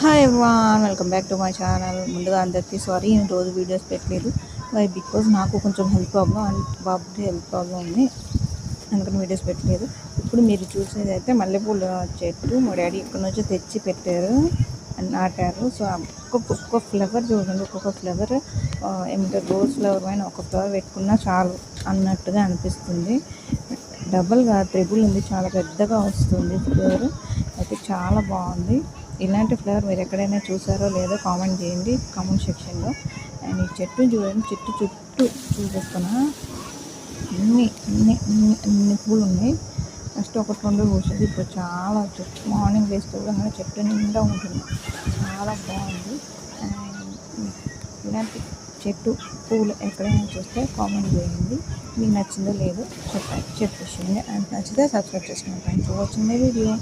Hi everyone, welcome back to my channel. ముందుగా అందరికీ sorry, నేను రోజు వీడియోస్ పెట్టలేదు. బికాజ్ నాకు కొంచెం హెల్త్ ప్రాబ్లం అండ్ బాబుకి హెల్త్ ప్రాబ్లం ఉంది, అందుకని వీడియోస్ పెట్టలేదు. ఇప్పుడు మీరు చూసేది అయితే మల్లెపూల చెట్టు మా డాడీ ఇక్కడ నుంచి తెచ్చి పెట్టారు అండ్ నాటారు. సో ఒక్కొక్క ఫ్లవర్ చూడండి, ఒక్కొక్క ఫ్లవర్ ఏమంటారు, రోజ్ ఫ్లవర్ పైన ఒక ఫ్లవర్ పెట్టుకున్నా చాలు అన్నట్టుగా అనిపిస్తుంది. డబుల్గా ట్రిబుల్ ఉంది, చాలా పెద్దగా వస్తుంది ఫ్లవర్ అయితే, చాలా బాగుంది. ఇలాంటి ఫ్లేవర్ మీరు ఎక్కడైనా చూసారో లేదో కామెంట్ చేయండి కామెంట్ సెక్షన్లో. అండ్ ఈ చెట్టు చూడండి, చెట్టు చుట్టూ చూపిస్తున్నా అన్ని పూలు ఉన్నాయి. ఫస్ట్ ఒకటి రెండు పూసేది, ఇప్పుడు చాలా చెట్టు మార్నింగ్ వేస్తే కూడా చెట్టు నిండా ఉంటుంది, చాలా బాగుంది. అండ్ ఇలాంటి చెట్టు పూలు ఎక్కడైనా చూస్తే కామెంట్ చేయండి, మీకు నచ్చిందో లేదో చెప్పేసి. అండ్ నచ్చితే సబ్స్క్రైబ్ చేసుకోండి. Thanks for watching my video.